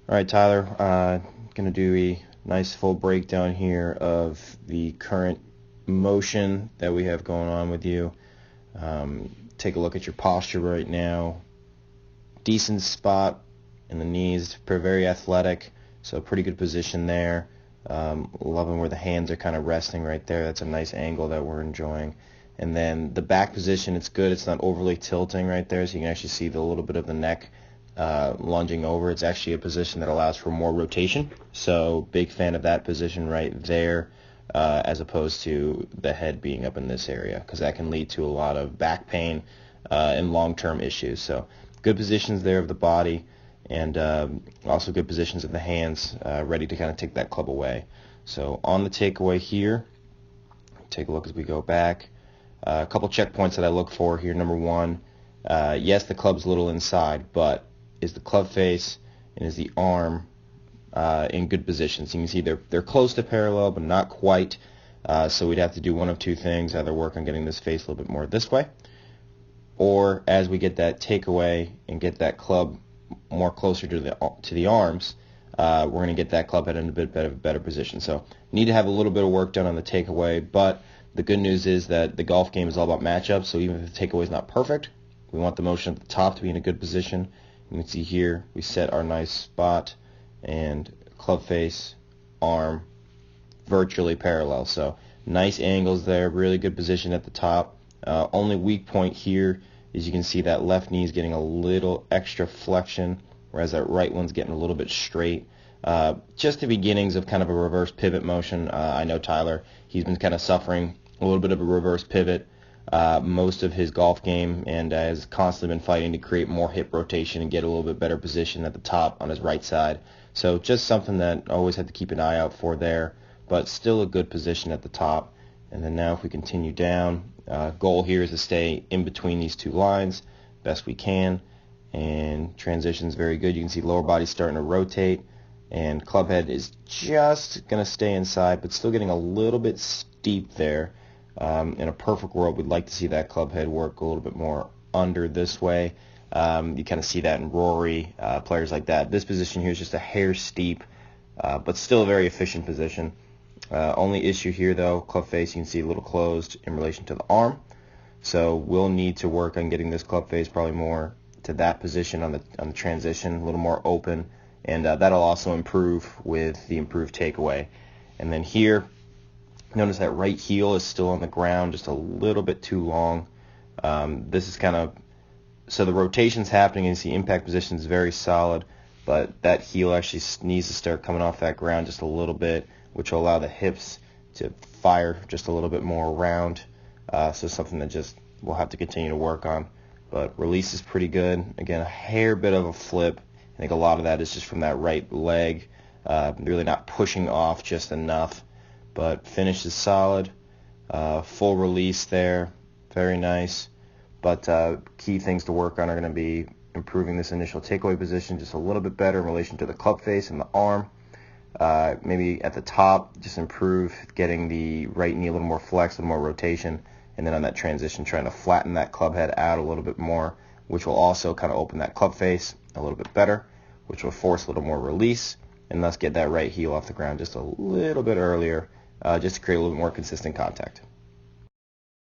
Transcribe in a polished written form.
All right, Tyler, going to do a nice full breakdown here of the current motion that we have going on with you. Take a look at your posture right now. Decent spot in the knees, very athletic, so pretty good position there. Loving where the hands are kind of resting right there. That's a nice angle that we're enjoying. And then the back position, it's good. It's not overly tilting right there, so you can actually see the little bit of the neck lunging over. It's actually a position that allows for more rotation. So big fan of that position right there, as opposed to the head being up in this area, because that can lead to a lot of back pain and long-term issues. So good positions there of the body, and also good positions of the hands, ready to kind of take that club away. So on the takeaway here, take a look as we go back. A couple checkpoints that I look for here. Number one, yes, the club's a little inside, but is the club face and is the arm in good positions? You can see they're close to parallel, but not quite. So we'd have to do one of two things: either work on getting this face a little bit more this way, or as we get that takeaway and get that club more closer to the arms, we're going to get that club head in a bit better position. So need to have a little bit of work done on the takeaway, but the good news is that the golf game is all about matchups, so even if the takeaway is not perfect, we want the motion at the top to be in a good position. You can see here we set our nice spot, and club face, arm, virtually parallel. So nice angles there, really good position at the top. Only weak point here is you can see that left knee is getting a little extra flexion, whereas that right one's getting a little bit straight. Just the beginnings of kind of a reverse pivot motion. I know Tyler, he's been kind of suffering a little bit of a reverse pivot most of his golf game, and has constantly been fighting to create more hip rotation and get a little bit better position at the top on his right side. So just something that I always have to keep an eye out for there, but still a good position at the top. And then now if we continue down, goal here is to stay in between these two lines best we can, and transition's very good. You can see lower body starting to rotate, and club head is just going to stay inside, but still getting a little bit steep there. In a perfect world, we'd like to see that club head work a little bit more under this way. You kind of see that in Rory, players like that. This position here is just a hair steep, but still a very efficient position. Only issue here, though, club face, you can see a little closed in relation to the arm. So we'll need to work on getting this club face probably more to that position on the transition, a little more open, and that'll also improve with the improved takeaway. And then here, notice that right heel is still on the ground, just a little bit too long. This is kind of, so the rotation's happening, and you see impact position is very solid, but that heel actually needs to start coming off that ground just a little bit, which will allow the hips to fire just a little bit more around. So something that just we'll have to continue to work on. But release is pretty good. Again, a hair bit of a flip. I think a lot of that is just from that right leg, really not pushing off just enough. But finish is solid. Full release there, very nice. But key things to work on are going to be improving this initial takeaway position just a little bit better in relation to the club face and the arm. Maybe at the top, just improve getting the right knee a little more flex, a little more rotation, and then on that transition, trying to flatten that club head out a little bit more, which will also kind of open that club face a little bit better, which will force a little more release, and thus get that right heel off the ground just a little bit earlier, just to create a little bit more consistent contact.